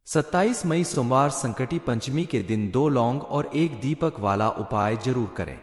27 मई सोमवार संकटी पंचमी के दिन 2 लौंग और एक दीपक वाला उपाय जरूर करें।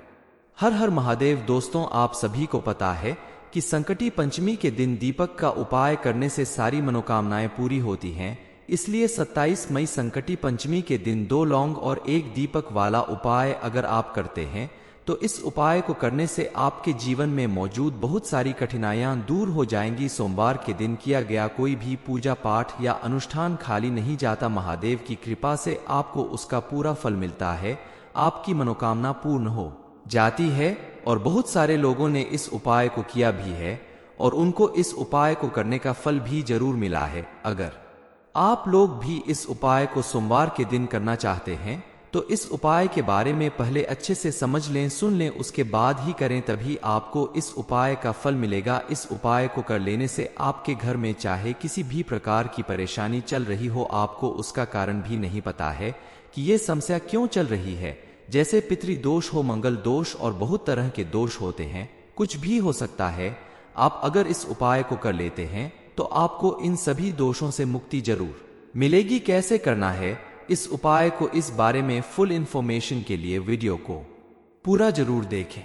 हर हर महादेव। दोस्तों, आप सभी को पता है कि संकटी पंचमी के दिन दीपक का उपाय करने से सारी मनोकामनाएं पूरी होती हैं। इसलिए 27 मई संकटी पंचमी के दिन 2 लौंग और एक दीपक वाला उपाय अगर आप करते हैं तो इस उपाय को करने से आपके जीवन में मौजूद बहुत सारी कठिनाइयां दूर हो जाएंगी। सोमवार के दिन किया गया कोई भी पूजा पाठ या अनुष्ठान खाली नहीं जाता। महादेव की कृपा से आपको उसका पूरा फल मिलता है, आपकी मनोकामना पूर्ण हो जाती है। और बहुत सारे लोगों ने इस उपाय को किया भी है और उनको इस उपाय को करने का फल भी जरूर मिला है। अगर आप लोग भी इस उपाय को सोमवार के दिन करना चाहते हैं तो इस उपाय के बारे में पहले अच्छे से समझ लें, सुन लें, उसके बाद ही करें, तभी आपको इस उपाय का फल मिलेगा। इस उपाय को कर लेने से आपके घर में चाहे किसी भी प्रकार की परेशानी चल रही हो, आपको उसका कारण भी नहीं पता है कि ये समस्या क्यों चल रही है, जैसे पितृ दोष हो, मंगल दोष और बहुत तरह के दोष होते हैं, कुछ भी हो सकता है। आप अगर इस उपाय को कर लेते हैं तो आपको इन सभी दोषों से मुक्ति जरूर मिलेगी। कैसे करना है इस उपाय को, इस बारे में फुल इंफॉर्मेशन के लिए वीडियो को पूरा जरूर देखें।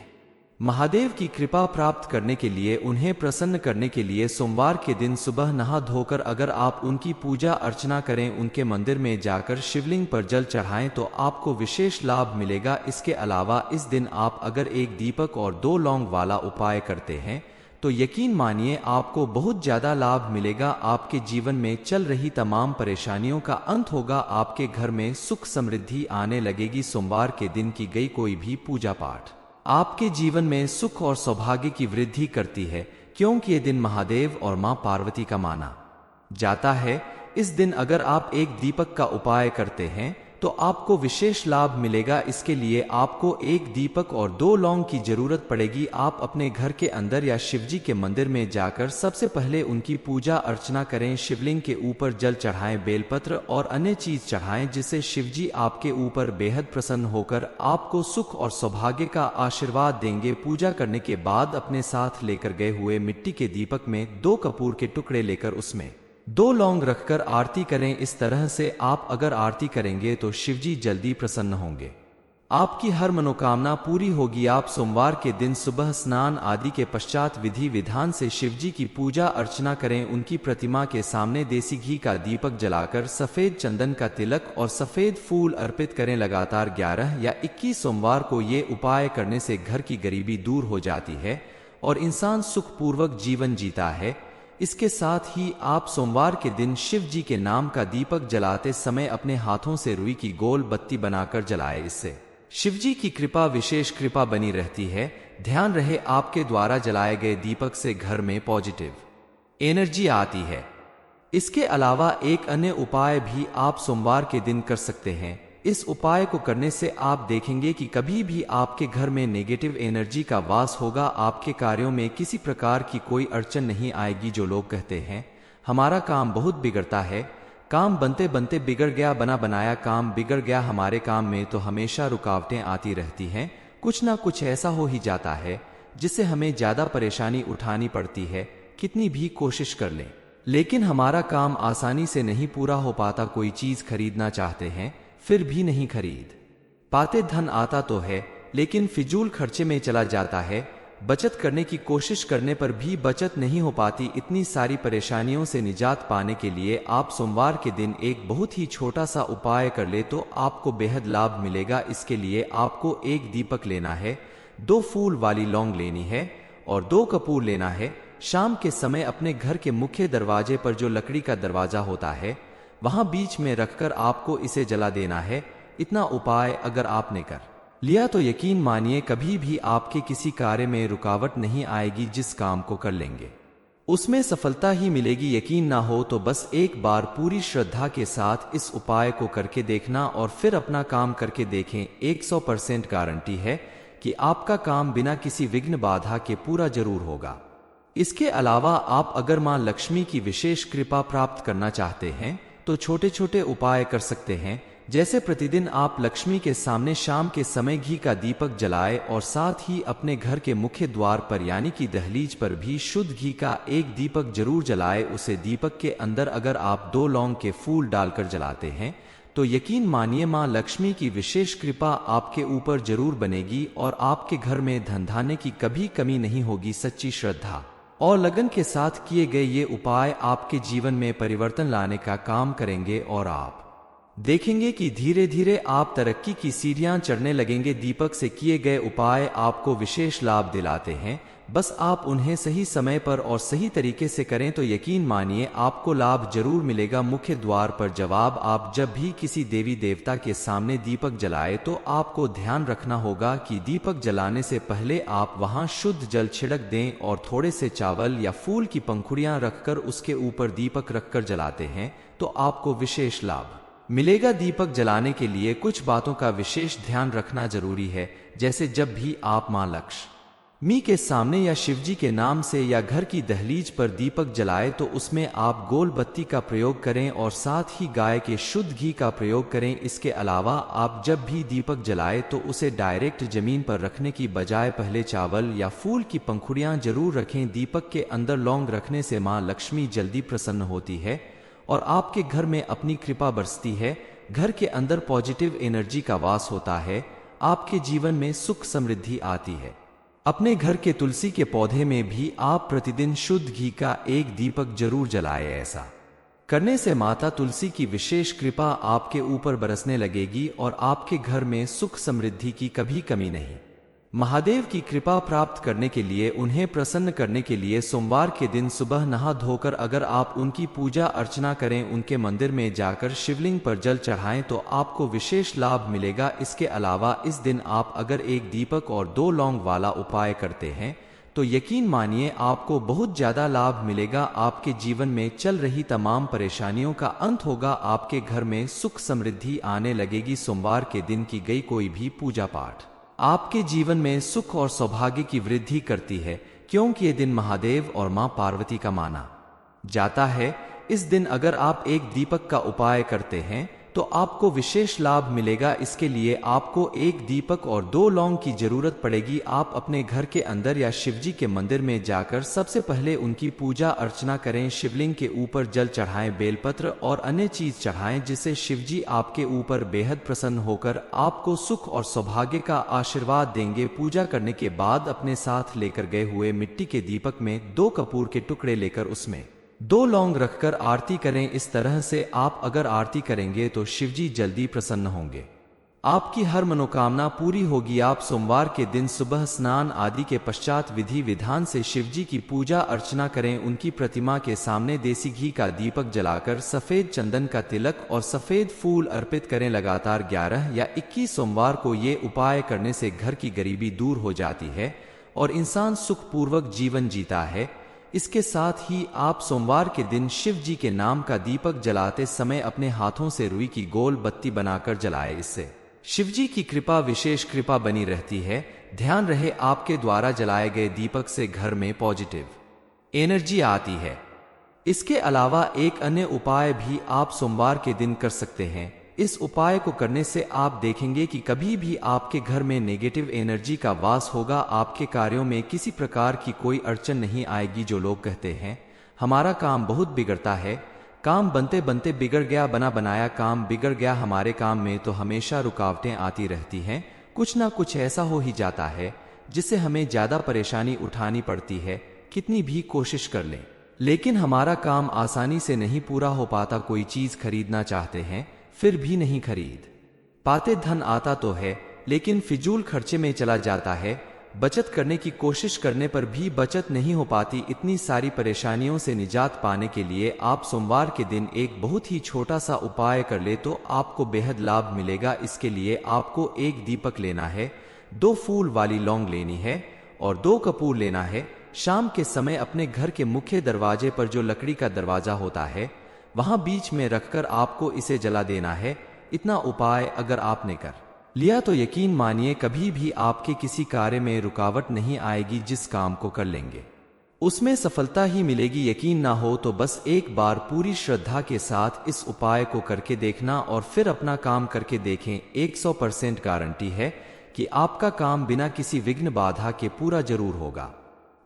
महादेव की कृपा प्राप्त करने के लिए, उन्हें प्रसन्न करने के लिए सोमवार के दिन सुबह नहा धोकर अगर आप उनकी पूजा अर्चना करें, उनके मंदिर में जाकर शिवलिंग पर जल चढ़ाएं तो आपको विशेष लाभ मिलेगा। इसके अलावा इस दिन आप अगर एक दीपक और 2 लौंग वाला उपाय करते हैं तो यकीन मानिए आपको बहुत ज्यादा लाभ मिलेगा। आपके जीवन में चल रही तमाम परेशानियों का अंत होगा, आपके घर में सुख समृद्धि आने लगेगी। सोमवार के दिन की गई कोई भी पूजा पाठ आपके जीवन में सुख और सौभाग्य की वृद्धि करती है, क्योंकि ये दिन महादेव और मां पार्वती का माना जाता है। इस दिन अगर आप एक दीपक का उपाय करते हैं तो आपको विशेष लाभ मिलेगा। इसके लिए आपको एक दीपक और 2 लौंग की जरूरत पड़ेगी। आप अपने घर के अंदर या शिवजी के मंदिर में जाकर सबसे पहले उनकी पूजा अर्चना करें, शिवलिंग के ऊपर जल चढ़ाएं, बेलपत्र और अन्य चीज चढ़ाएं, जिससे शिवजी आपके ऊपर बेहद प्रसन्न होकर आपको सुख और सौभाग्य का आशीर्वाद देंगे। पूजा करने के बाद अपने साथ लेकर गए हुए मिट्टी के दीपक में 2 कपूर के टुकड़े लेकर उसमें 2 लौंग रखकर आरती करें। इस तरह से आप अगर आरती करेंगे तो शिवजी जल्दी प्रसन्न होंगे, आपकी हर मनोकामना पूरी होगी। आप सोमवार के दिन सुबह स्नान आदि के पश्चात विधि विधान से शिवजी की पूजा अर्चना करें। उनकी प्रतिमा के सामने देसी घी का दीपक जलाकर सफेद चंदन का तिलक और सफेद फूल अर्पित करें। लगातार 11 या 21 सोमवार को ये उपाय करने से घर की गरीबी दूर हो जाती है और इंसान सुखपूर्वक जीवन जीता है। इसके साथ ही आप सोमवार के दिन शिव जी के नाम का दीपक जलाते समय अपने हाथों से रुई की गोल बत्ती बनाकर जलाएं। इससे शिव जी की कृपा, विशेष कृपा बनी रहती है। ध्यान रहे आपके द्वारा जलाए गए दीपक से घर में पॉजिटिव एनर्जी आती है। इसके अलावा एक अन्य उपाय भी आप सोमवार के दिन कर सकते हैं। इस उपाय को करने से आप देखेंगे कि कभी भी आपके घर में नेगेटिव एनर्जी का वास होगा, आपके कार्यों में किसी प्रकार की कोई अड़चन नहीं आएगी। जो लोग कहते हैं हमारा काम बहुत बिगड़ता है, काम बनते बनते बिगड़ गया, बना बनाया काम बिगड़ गया, हमारे काम में तो हमेशा रुकावटें आती रहती हैं, कुछ ना कुछ ऐसा हो ही जाता है जिससे हमें ज्यादा परेशानी उठानी पड़ती है, कितनी भी कोशिश कर लें लेकिन हमारा काम आसानी से नहीं पूरा हो पाता। कोई चीज खरीदना चाहते हैं फिर भी नहीं खरीद पाते, धन आता तो है लेकिन फिजूल खर्चे में चला जाता है, बचत करने की कोशिश करने पर भी बचत नहीं हो पाती। इतनी सारी परेशानियों से निजात पाने के लिए आप सोमवार के दिन एक बहुत ही छोटा सा उपाय कर ले तो आपको बेहद लाभ मिलेगा। इसके लिए आपको एक दीपक लेना है, 2 फूल वाली लौंग लेनी है और 2 कपूर लेना है। शाम के समय अपने घर के मुख्य दरवाजे पर जो लकड़ी का दरवाजा होता है वहां बीच में रखकर आपको इसे जला देना है। इतना उपाय अगर आपने कर लिया तो यकीन मानिए कभी भी आपके किसी कार्य में रुकावट नहीं आएगी। जिस काम को कर लेंगे उसमें सफलता ही मिलेगी। यकीन ना हो तो बस एक बार पूरी श्रद्धा के साथ इस उपाय को करके देखना और फिर अपना काम करके देखें। 100% गारंटी है कि आपका काम बिना किसी विघ्न बाधा के पूरा जरूर होगा। इसके अलावा आप अगर मां लक्ष्मी की विशेष कृपा प्राप्त करना चाहते हैं तो छोटे छोटे उपाय कर सकते हैं। जैसे प्रतिदिन आप लक्ष्मी के सामने शाम के समय घी का दीपक जलाए और साथ ही अपने घर के मुख्य द्वार पर यानी कि दहलीज पर भी शुद्ध घी का एक दीपक जरूर जलाए। उसे दीपक के अंदर अगर आप 2 लौंग के फूल डालकर जलाते हैं तो यकीन मानिए मां लक्ष्मी की विशेष कृपा आपके ऊपर जरूर बनेगी और आपके घर में धन धान्य की कभी कमी नहीं होगी। सच्ची श्रद्धा और लगन के साथ किए गए ये उपाय आपके जीवन में परिवर्तन लाने का काम करेंगे और आप देखेंगे कि धीरे धीरे आप तरक्की की सीढ़ियां चढ़ने लगेंगे। दीपक से किए गए उपाय आपको विशेष लाभ दिलाते हैं, बस आप उन्हें सही समय पर और सही तरीके से करें तो यकीन मानिए आपको लाभ जरूर मिलेगा। मुख्य द्वार पर जवाब, आप जब भी किसी देवी देवता के सामने दीपक जलाए तो आपको ध्यान रखना होगा कि दीपक जलाने से पहले आप वहां शुद्ध जल छिड़क दें और थोड़े से चावल या फूल की पंखुड़ियां रखकर उसके ऊपर दीपक रखकर जलाते हैं तो आपको विशेष लाभ मिलेगा। दीपक जलाने के लिए कुछ बातों का विशेष ध्यान रखना जरूरी है, जैसे जब भी आप मां लक्ष्मी के सामने या शिवजी के नाम से या घर की दहलीज पर दीपक जलाए तो उसमें आप गोल बत्ती का प्रयोग करें और साथ ही गाय के शुद्ध घी का प्रयोग करें। इसके अलावा आप जब भी दीपक जलाए तो उसे डायरेक्ट जमीन पर रखने की बजाय पहले चावल या फूल की पंखुड़ियां जरूर रखें। दीपक के अंदर लौंग रखने से मां लक्ष्मी जल्दी प्रसन्न होती है और आपके घर में अपनी कृपा बरसती है। घर के अंदर पॉजिटिव एनर्जी का वास होता है, आपके जीवन में सुख समृद्धि आती है। अपने घर के तुलसी के पौधे में भी आप प्रतिदिन शुद्ध घी का एक दीपक जरूर जलाएं। ऐसा करने से माता तुलसी की विशेष कृपा आपके ऊपर बरसने लगेगी और आपके घर में सुख समृद्धि की कभी कमी नहीं। महादेव की कृपा प्राप्त करने के लिए, उन्हें प्रसन्न करने के लिए सोमवार के दिन सुबह नहा धोकर अगर आप उनकी पूजा अर्चना करें, उनके मंदिर में जाकर शिवलिंग पर जल चढ़ाएं तो आपको विशेष लाभ मिलेगा। इसके अलावा इस दिन आप अगर एक दीपक और 2 लौंग वाला उपाय करते हैं तो यकीन मानिए आपको बहुत ज्यादा लाभ मिलेगा। आपके जीवन में चल रही तमाम परेशानियों का अंत होगा, आपके घर में सुख समृद्धि आने लगेगी। सोमवार के दिन की गई कोई भी पूजा पाठ आपके जीवन में सुख और सौभाग्य की वृद्धि करती है, क्योंकि ये दिन महादेव और मां पार्वती का माना जाता है। इस दिन अगर आप एक दीपक का उपाय करते हैं तो आपको विशेष लाभ मिलेगा। इसके लिए आपको एक दीपक और 2 लौंग की जरूरत पड़ेगी। आप अपने घर के अंदर या शिवजी के मंदिर में जाकर सबसे पहले उनकी पूजा अर्चना करें, शिवलिंग के ऊपर जल चढ़ाएं, बेलपत्र और अन्य चीज चढ़ाएं, जिससे शिवजी आपके ऊपर बेहद प्रसन्न होकर आपको सुख और सौभाग्य का आशीर्वाद देंगे। पूजा करने के बाद अपने साथ लेकर गए हुए मिट्टी के दीपक में 2 कपूर के टुकड़े लेकर उसमें 2 लौंग रखकर आरती करें। इस तरह से आप अगर आरती करेंगे तो शिवजी जल्दी प्रसन्न होंगे, आपकी हर मनोकामना पूरी होगी। आप सोमवार के दिन सुबह स्नान आदि के पश्चात विधि विधान से शिवजी की पूजा अर्चना करें। उनकी प्रतिमा के सामने देसी घी का दीपक जलाकर सफेद चंदन का तिलक और सफेद फूल अर्पित करें। लगातार 11 या 21 सोमवार को ये उपाय करने से घर की गरीबी दूर हो जाती है और इंसान सुखपूर्वक जीवन जीता है। इसके साथ ही आप सोमवार के दिन शिव जी के नाम का दीपक जलाते समय अपने हाथों से रुई की गोल बत्ती बनाकर जलाए। इससे शिव जी की कृपा विशेष कृपा बनी रहती है। ध्यान रहे आपके द्वारा जलाए गए दीपक से घर में पॉजिटिव एनर्जी आती है। इसके अलावा एक अन्य उपाय भी आप सोमवार के दिन कर सकते हैं। इस उपाय को करने से आप देखेंगे कि कभी भी आपके घर में नेगेटिव एनर्जी का वास होगा, आपके कार्यों में किसी प्रकार की कोई अड़चन नहीं आएगी। जो लोग कहते हैं हमारा काम बहुत बिगड़ता है, काम बनते बनते बिगड़ गया, बना बनाया काम बिगड़ गया, हमारे काम में तो हमेशा रुकावटें आती रहती हैं, कुछ ना कुछ ऐसा हो ही जाता है जिससे हमें ज्यादा परेशानी उठानी पड़ती है, कितनी भी कोशिश कर लें लेकिन हमारा काम आसानी से नहीं पूरा हो पाता। कोई चीज खरीदना चाहते हैं फिर भी नहीं खरीद पाते, धन आता तो है लेकिन फिजूल खर्चे में चला जाता है, बचत करने की कोशिश करने पर भी बचत नहीं हो पाती। इतनी सारी परेशानियों से निजात पाने के लिए आप सोमवार के दिन एक बहुत ही छोटा सा उपाय कर ले तो आपको बेहद लाभ मिलेगा। इसके लिए आपको एक दीपक लेना है, 2 फूल वाली लौंग लेनी है और 2 कपूर लेना है। शाम के समय अपने घर के मुख्य दरवाजे पर जो लकड़ी का दरवाजा होता है वहां बीच में रखकर आपको इसे जला देना है। इतना उपाय अगर आपने कर लिया तो यकीन मानिए कभी भी आपके किसी कार्य में रुकावट नहीं आएगी, जिस काम को कर लेंगे उसमें सफलता ही मिलेगी। यकीन ना हो तो बस एक बार पूरी श्रद्धा के साथ इस उपाय को करके देखना और फिर अपना काम करके देखें। 100% गारंटी है कि आपका काम बिना किसी विघ्न बाधा के पूरा जरूर होगा।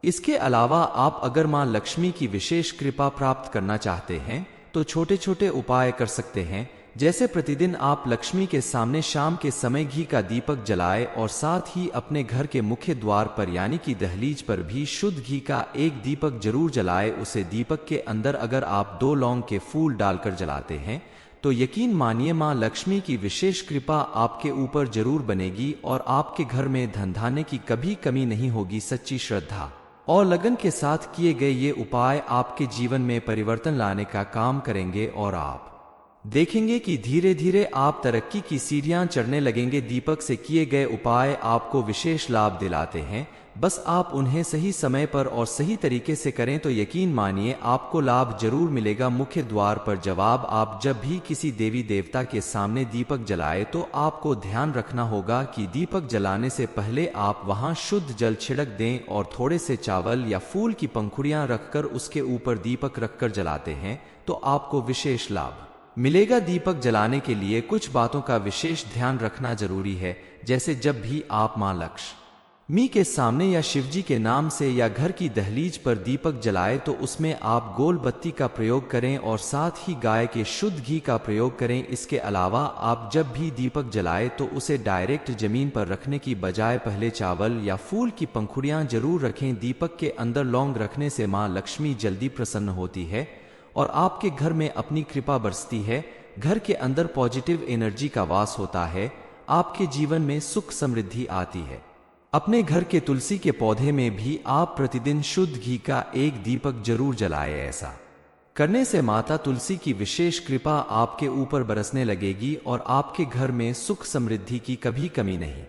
इसके अलावा आप अगर मां लक्ष्मी की विशेष कृपा प्राप्त करना चाहते हैं तो छोटे छोटे उपाय कर सकते हैं, जैसे प्रतिदिन आप लक्ष्मी के सामने शाम के समय घी का दीपक जलाएं और साथ ही अपने घर के मुख्य द्वार पर यानी कि दहलीज पर भी शुद्ध घी का एक दीपक जरूर जलाएं। उसे दीपक के अंदर अगर आप 2 लौंग के फूल डालकर जलाते हैं तो यकीन मानिए मां लक्ष्मी की विशेष कृपा आपके ऊपर जरूर बनेगी और आपके घर में धन धान्य की कभी कमी नहीं होगी। सच्ची श्रद्धा और लगन के साथ किए गए ये उपाय आपके जीवन में परिवर्तन लाने का काम करेंगे और आप देखेंगे कि धीरे धीरे आप तरक्की की सीढ़ियां चढ़ने लगेंगे। दीपक से किए गए उपाय आपको विशेष लाभ दिलाते हैं, बस आप उन्हें सही समय पर और सही तरीके से करें तो यकीन मानिए आपको लाभ जरूर मिलेगा। मुख्य द्वार पर जवाब, आप जब भी किसी देवी देवता के सामने दीपक जलाए तो आपको ध्यान रखना होगा कि दीपक जलाने से पहले आप वहां शुद्ध जल छिड़क दें और थोड़े से चावल या फूल की पंखुड़ियां रखकर उसके ऊपर दीपक रखकर जलाते हैं तो आपको विशेष लाभ मिलेगा। दीपक जलाने के लिए कुछ बातों का विशेष ध्यान रखना जरूरी है, जैसे जब भी आप मां लक्ष्मी के सामने या शिवजी के नाम से या घर की दहलीज पर दीपक जलाए तो उसमें आप गोल बत्ती का प्रयोग करें और साथ ही गाय के शुद्ध घी का प्रयोग करें। इसके अलावा आप जब भी दीपक जलाए तो उसे डायरेक्ट जमीन पर रखने की बजाय पहले चावल या फूल की पंखुड़ियां जरूर रखें। दीपक के अंदर लौंग रखने से मां लक्ष्मी जल्दी प्रसन्न होती है और आपके घर में अपनी कृपा बरसती है। घर के अंदर पॉजिटिव एनर्जी का वास होता है, आपके जीवन में सुख समृद्धि आती है। अपने घर के तुलसी के पौधे में भी आप प्रतिदिन शुद्ध घी का एक दीपक जरूर जलाएं। ऐसा करने से माता तुलसी की विशेष कृपा आपके ऊपर बरसने लगेगी और आपके घर में सुख समृद्धि की कभी कमी नहीं।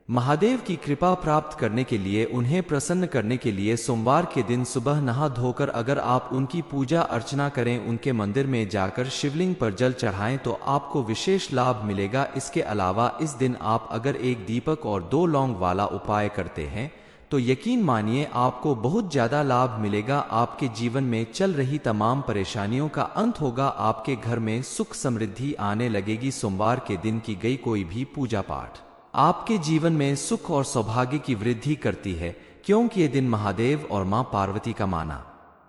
महादेव की कृपा प्राप्त करने के लिए, उन्हें प्रसन्न करने के लिए सोमवार के दिन सुबह नहा धोकर अगर आप उनकी पूजा अर्चना करें, उनके मंदिर में जाकर शिवलिंग पर जल चढ़ाएं तो आपको विशेष लाभ मिलेगा। इसके अलावा इस दिन आप अगर एक दीपक और 2 लौंग वाला उपाय करते हैं तो यकीन मानिए आपको बहुत ज्यादा लाभ मिलेगा। आपके जीवन में चल रही तमाम परेशानियों का अंत होगा, आपके घर में सुख समृद्धि आने लगेगी। सोमवार के दिन की गई कोई भी पूजा पाठ आपके जीवन में सुख और सौभाग्य की वृद्धि करती है, क्योंकि ये दिन महादेव और मां पार्वती का माना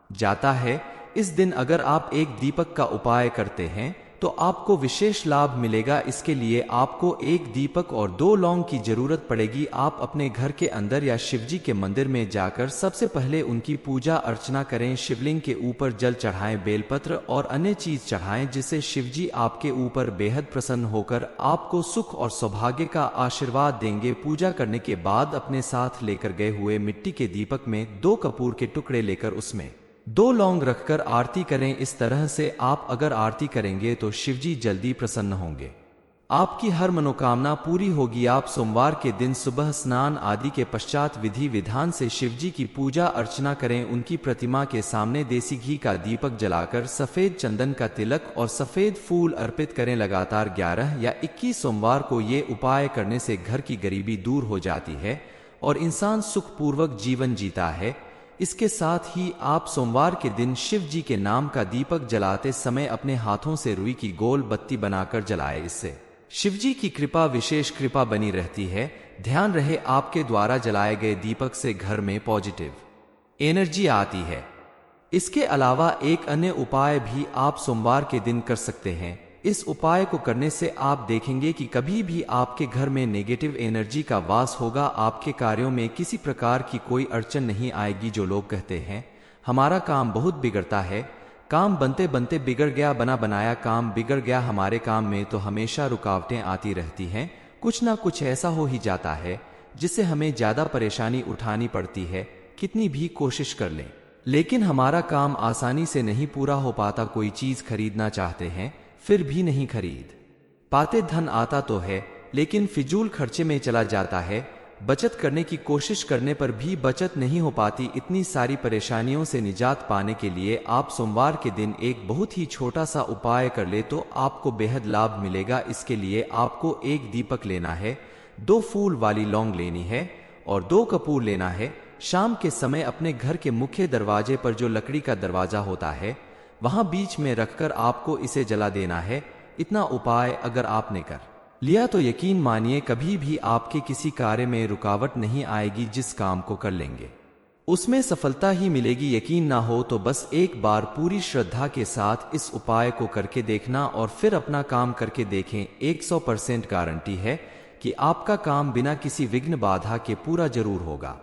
जाता है। इस दिन अगर आप एक दीपक का उपाय करते हैं तो आपको विशेष लाभ मिलेगा। इसके लिए आपको एक दीपक और 2 लौंग की जरूरत पड़ेगी। आप अपने घर के अंदर या शिवजी के मंदिर में जाकर सबसे पहले उनकी पूजा अर्चना करें। शिवलिंग के ऊपर जल चढ़ाएं, बेलपत्र और अन्य चीज चढ़ाएं, जिससे शिवजी आपके ऊपर बेहद प्रसन्न होकर आपको सुख और सौभाग्य का आशीर्वाद देंगे। पूजा करने के बाद अपने साथ लेकर गए हुए मिट्टी के दीपक में 2 कपूर के टुकड़े लेकर उसमें 2 लौंग रखकर आरती करें। इस तरह से आप अगर आरती करेंगे तो शिवजी जल्दी प्रसन्न होंगे, आपकी हर मनोकामना पूरी होगी। आप सोमवार के दिन सुबह स्नान आदि के पश्चात विधि विधान से शिवजी की पूजा अर्चना करें। उनकी प्रतिमा के सामने देसी घी का दीपक जलाकर सफेद चंदन का तिलक और सफेद फूल अर्पित करें। लगातार 11 या 21 सोमवार को ये उपाय करने से घर की गरीबी दूर हो जाती है और इंसान सुखपूर्वक जीवन जीता है। इसके साथ ही आप सोमवार के दिन शिव जी के नाम का दीपक जलाते समय अपने हाथों से रुई की गोल बत्ती बनाकर जलाएं। इससे शिव जी की कृपा, विशेष कृपा बनी रहती है। ध्यान रहे आपके द्वारा जलाए गए दीपक से घर में पॉजिटिव एनर्जी आती है। इसके अलावा एक अन्य उपाय भी आप सोमवार के दिन कर सकते हैं। इस उपाय को करने से आप देखेंगे कि कभी भी आपके घर में नेगेटिव एनर्जी का वास होगा, आपके कार्यों में किसी प्रकार की कोई अड़चन नहीं आएगी। जो लोग कहते हैं हमारा काम बहुत बिगड़ता है, काम बनते बनते बिगड़ गया, बना बनाया काम बिगड़ गया, हमारे काम में तो हमेशा रुकावटें आती रहती हैं, कुछ ना कुछ ऐसा हो ही जाता है जिससे हमें ज्यादा परेशानी उठानी पड़ती है, कितनी भी कोशिश कर लें लेकिन हमारा काम आसानी से नहीं पूरा हो पाता। कोई चीज खरीदना चाहते हैं फिर भी नहीं खरीद पाते, धन आता तो है लेकिन फिजूल खर्चे में चला जाता है, बचत करने की कोशिश करने पर भी बचत नहीं हो पाती। इतनी सारी परेशानियों से निजात पाने के लिए आप सोमवार के दिन एक बहुत ही छोटा सा उपाय कर ले तो आपको बेहद लाभ मिलेगा। इसके लिए आपको एक दीपक लेना है, 2 फूल वाली लौंग लेनी है और 2 कपूर लेना है। शाम के समय अपने घर के मुख्य दरवाजे पर जो लकड़ी का दरवाजा होता है वहां बीच में रखकर आपको इसे जला देना है। इतना उपाय अगर आपने कर लिया तो यकीन मानिए कभी भी आपके किसी कार्य में रुकावट नहीं आएगी। जिस काम को कर लेंगे उसमें सफलता ही मिलेगी। यकीन ना हो तो बस एक बार पूरी श्रद्धा के साथ इस उपाय को करके देखना और फिर अपना काम करके देखें। 100% गारंटी है कि आपका काम बिना किसी विघ्न बाधा के पूरा जरूर होगा।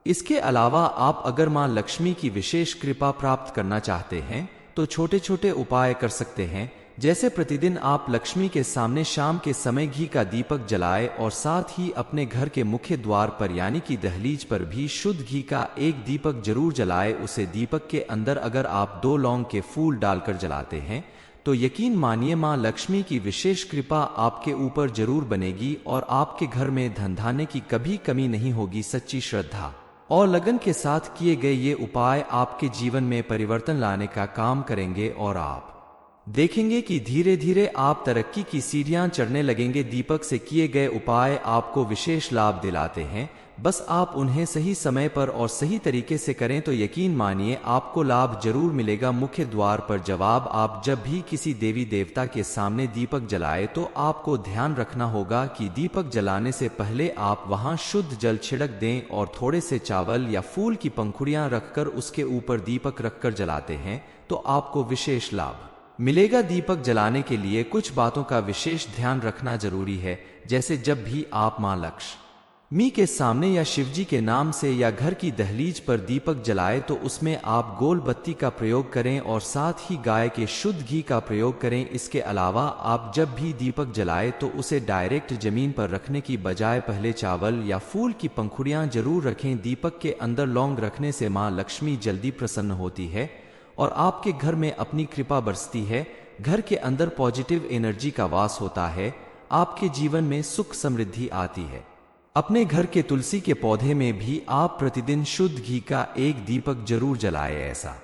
इसके अलावा आप अगर मां लक्ष्मी की विशेष कृपा प्राप्त करना चाहते हैं तो छोटे छोटे उपाय कर सकते हैं। जैसे प्रतिदिन आप लक्ष्मी के सामने शाम के समय घी का दीपक जलाएं और साथ ही अपने घर के मुख्य द्वार पर यानी कि दहलीज पर भी शुद्ध घी का एक दीपक जरूर जलाएं। उसे दीपक के अंदर अगर आप 2 लौंग के फूल डालकर जलाते हैं तो यकीन मानिए मां लक्ष्मी की विशेष कृपा आपके ऊपर जरूर बनेगी और आपके घर में धन धान्य की कभी कमी नहीं होगी। सच्ची श्रद्धा और लगन के साथ किए गए ये उपाय आपके जीवन में परिवर्तन लाने का काम करेंगे और आप देखेंगे कि धीरे धीरे आप तरक्की की सीढ़ियां चढ़ने लगेंगे। दीपक से किए गए उपाय आपको विशेष लाभ दिलाते हैं, बस आप उन्हें सही समय पर और सही तरीके से करें तो यकीन मानिए आपको लाभ जरूर मिलेगा। मुख्य द्वार पर जवाब आप जब भी किसी देवी देवता के सामने दीपक जलाए तो आपको ध्यान रखना होगा कि दीपक जलाने से पहले आप वहां शुद्ध जल छिड़क दें और थोड़े से चावल या फूल की पंखुड़ियां रखकर उसके ऊपर दीपक रखकर जलाते हैं तो आपको विशेष लाभ मिलेगा। दीपक जलाने के लिए कुछ बातों का विशेष ध्यान रखना जरूरी है। जैसे जब भी आप मां लक्ष्मी के सामने या शिवजी के नाम से या घर की दहलीज पर दीपक जलाए तो उसमें आप गोल बत्ती का प्रयोग करें और साथ ही गाय के शुद्ध घी का प्रयोग करें। इसके अलावा आप जब भी दीपक जलाए तो उसे डायरेक्ट जमीन पर रखने की बजाय पहले चावल या फूल की पंखुड़ियां जरूर रखें। दीपक के अंदर लौंग रखने से मां लक्ष्मी जल्दी प्रसन्न होती है और आपके घर में अपनी कृपा बरसती है। घर के अंदर पॉजिटिव एनर्जी का वास होता है, आपके जीवन में सुख समृद्धि आती है। अपने घर के तुलसी के पौधे में भी आप प्रतिदिन शुद्ध घी का एक दीपक जरूर जलाएं। ऐसा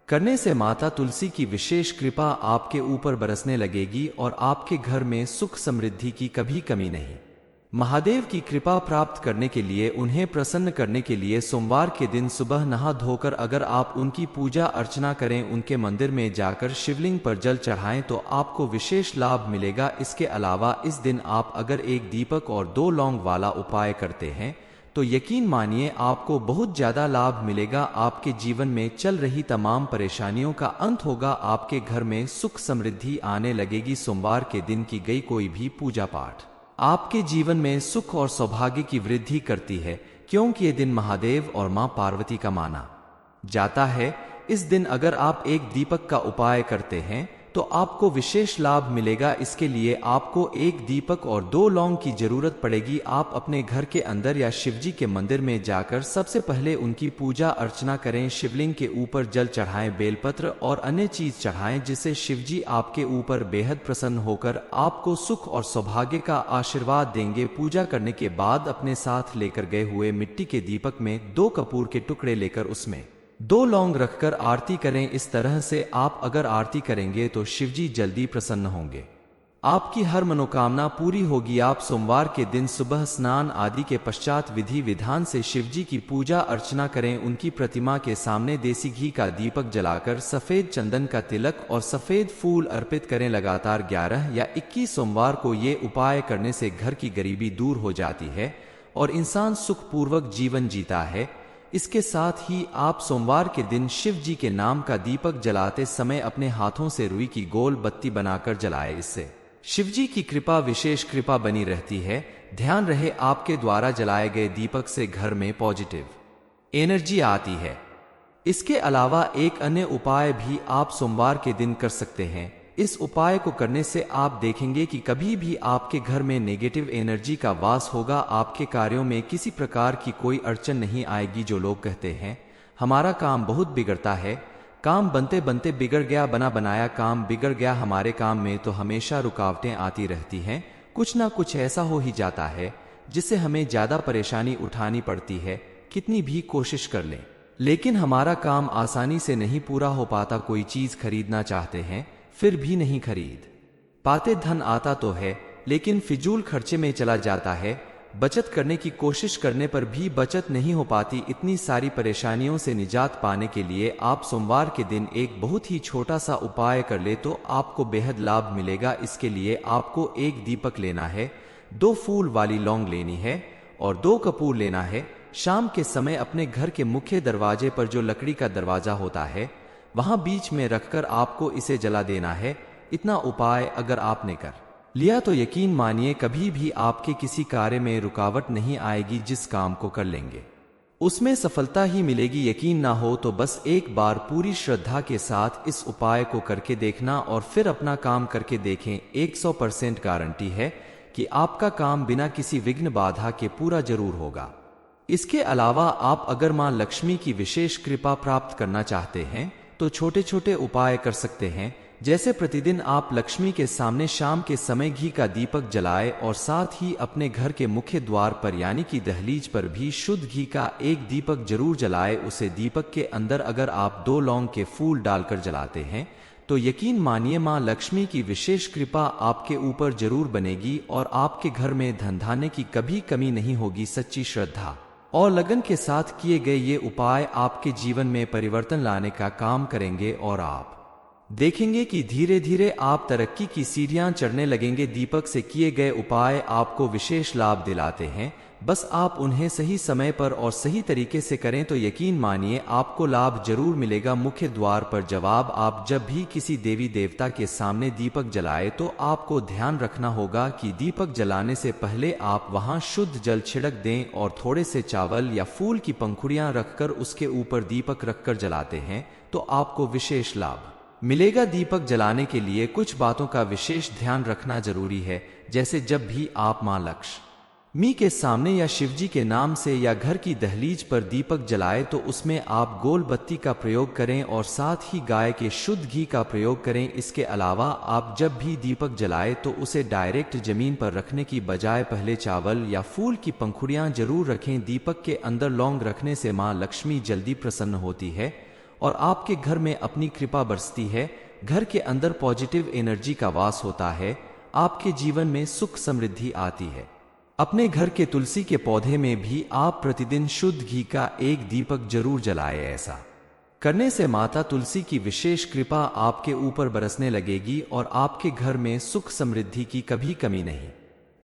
करने से माता तुलसी की विशेष कृपा आपके ऊपर बरसने लगेगी और आपके घर में सुख समृद्धि की कभी कमी नहीं। महादेव की कृपा प्राप्त करने के लिए उन्हें प्रसन्न करने के लिए सोमवार के दिन सुबह नहा धोकर अगर आप उनकी पूजा अर्चना करें, उनके मंदिर में जाकर शिवलिंग पर जल चढ़ाएं तो आपको विशेष लाभ मिलेगा। इसके अलावा इस दिन आप अगर एक दीपक और 2 लौंग वाला उपाय करते हैं तो यकीन मानिए आपको बहुत ज्यादा लाभ मिलेगा। आपके जीवन में चल रही तमाम परेशानियों का अंत होगा, आपके घर में सुख समृद्धि आने लगेगी। सोमवार के दिन की गई कोई भी पूजा पाठ आपके जीवन में सुख और सौभाग्य की वृद्धि करती है, क्योंकि ये दिन महादेव और मां पार्वती का माना जाता है। इस दिन अगर आप एक दीपक का उपाय करते हैं तो आपको विशेष लाभ मिलेगा। इसके लिए आपको एक दीपक और 2 लौंग की जरूरत पड़ेगी। आप अपने घर के अंदर या शिवजी के मंदिर में जाकर सबसे पहले उनकी पूजा अर्चना करें। शिवलिंग के ऊपर जल चढ़ाएं, बेलपत्र और अन्य चीज चढ़ाएं, जिससे शिवजी आपके ऊपर बेहद प्रसन्न होकर आपको सुख और सौभाग्य का आशीर्वाद देंगे। पूजा करने के बाद अपने साथ लेकर गए हुए मिट्टी के दीपक में 2 कपूर के टुकड़े लेकर उसमें 2 लौंग रखकर आरती करें। इस तरह से आप अगर आरती करेंगे तो शिवजी जल्दी प्रसन्न होंगे, आपकी हर मनोकामना पूरी होगी। आप सोमवार के दिन सुबह स्नान आदि के पश्चात विधि विधान से शिवजी की पूजा अर्चना करें। उनकी प्रतिमा के सामने देसी घी का दीपक जलाकर सफेद चंदन का तिलक और सफेद फूल अर्पित करें। लगातार 11 या 21 सोमवार को ये उपाय करने से घर की गरीबी दूर हो जाती है और इंसान सुखपूर्वक जीवन जीता है। इसके साथ ही आप सोमवार के दिन शिव जी के नाम का दीपक जलाते समय अपने हाथों से रुई की गोल बत्ती बनाकर जलाएं। इससे शिवजी की कृपा विशेष कृपा बनी रहती है। ध्यान रहे आपके द्वारा जलाए गए दीपक से घर में पॉजिटिव एनर्जी आती है। इसके अलावा एक अन्य उपाय भी आप सोमवार के दिन कर सकते हैं। इस उपाय को करने से आप देखेंगे कि कभी भी आपके घर में नेगेटिव एनर्जी का वास होगा, आपके कार्यों में किसी प्रकार की कोई अड़चन नहीं आएगी। जो लोग कहते हैं हमारा काम बहुत बिगड़ता है, काम बनते बनते बिगड़ गया, बना बनाया काम बिगड़ गया, हमारे काम में तो हमेशा रुकावटें आती रहती हैं, कुछ ना कुछ ऐसा हो ही जाता है जिससे हमें ज्यादा परेशानी उठानी पड़ती है, कितनी भी कोशिश कर लें लेकिन हमारा काम आसानी से नहीं पूरा हो पाता। कोई चीज खरीदना चाहते हैं फिर भी नहीं खरीद पाते, धन आता तो है लेकिन फिजूल खर्चे में चला जाता है। बचत करने की कोशिश करने पर भी बचत नहीं हो पाती। इतनी सारी परेशानियों से निजात पाने के लिए आप सोमवार के दिन एक बहुत ही छोटा सा उपाय कर ले तो आपको बेहद लाभ मिलेगा। इसके लिए आपको एक दीपक लेना है, 2 फूल वाली लौंग लेनी है और 2 कपूर लेना है। शाम के समय अपने घर के मुख्य दरवाजे पर जो लकड़ी का दरवाजा होता है वहां बीच में रखकर आपको इसे जला देना है। इतना उपाय अगर आपने कर लिया तो यकीन मानिए कभी भी आपके किसी कार्य में रुकावट नहीं आएगी। जिस काम को कर लेंगे उसमें सफलता ही मिलेगी। यकीन ना हो तो बस एक बार पूरी श्रद्धा के साथ इस उपाय को करके देखना और फिर अपना काम करके देखें। 100% गारंटी है कि आपका काम बिना किसी विघ्न बाधा के पूरा जरूर होगा। इसके अलावा आप अगर मां लक्ष्मी की विशेष कृपा प्राप्त करना चाहते हैं तो छोटे छोटे उपाय कर सकते हैं। जैसे प्रतिदिन आप लक्ष्मी के सामने शाम के समय घी का दीपक जलाएं और साथ ही अपने घर के मुख्य द्वार पर यानी कि दहलीज पर भी शुद्ध घी का एक दीपक जरूर जलाएं। उसे दीपक के अंदर अगर आप 2 लौंग के फूल डालकर जलाते हैं तो यकीन मानिए मां लक्ष्मी की विशेष कृपा आपके ऊपर जरूर बनेगी और आपके घर में धन धान्य की कभी कमी नहीं होगी। सच्ची श्रद्धा और लगन के साथ किए गए ये उपाय आपके जीवन में परिवर्तन लाने का काम करेंगे और आप देखेंगे कि धीरे धीरे आप तरक्की की सीढ़ियां चढ़ने लगेंगे। दीपक से किए गए उपाय आपको विशेष लाभ दिलाते हैं, बस आप उन्हें सही समय पर और सही तरीके से करें तो यकीन मानिए आपको लाभ जरूर मिलेगा। मुख्य द्वार पर जवाब आप जब भी किसी देवी देवता के सामने दीपक जलाए तो आपको ध्यान रखना होगा कि दीपक जलाने से पहले आप वहां शुद्ध जल छिड़क दें और थोड़े से चावल या फूल की पंखुड़ियां रखकर उसके ऊपर दीपक रखकर जलाते हैं तो आपको विशेष लाभ मिलेगा। दीपक जलाने के लिए कुछ बातों का विशेष ध्यान रखना जरूरी है। जैसे जब भी आप मां लक्ष्मी के सामने या शिवजी के नाम से या घर की दहलीज पर दीपक जलाए तो उसमें आप गोल बत्ती का प्रयोग करें और साथ ही गाय के शुद्ध घी का प्रयोग करें। इसके अलावा आप जब भी दीपक जलाए तो उसे डायरेक्ट जमीन पर रखने की बजाय पहले चावल या फूल की पंखुड़ियां जरूर रखें। दीपक के अंदर लौंग रखने से मां लक्ष्मी जल्दी प्रसन्न होती है और आपके घर में अपनी कृपा बरसती है। घर के अंदर पॉजिटिव एनर्जी का वास होता है, आपके जीवन में सुख समृद्धि आती है। अपने घर के तुलसी के पौधे में भी आप प्रतिदिन शुद्ध घी का एक दीपक जरूर जलाएं। ऐसा करने से माता तुलसी की विशेष कृपा आपके ऊपर बरसने लगेगी और आपके घर में सुख समृद्धि की कभी कमी नहीं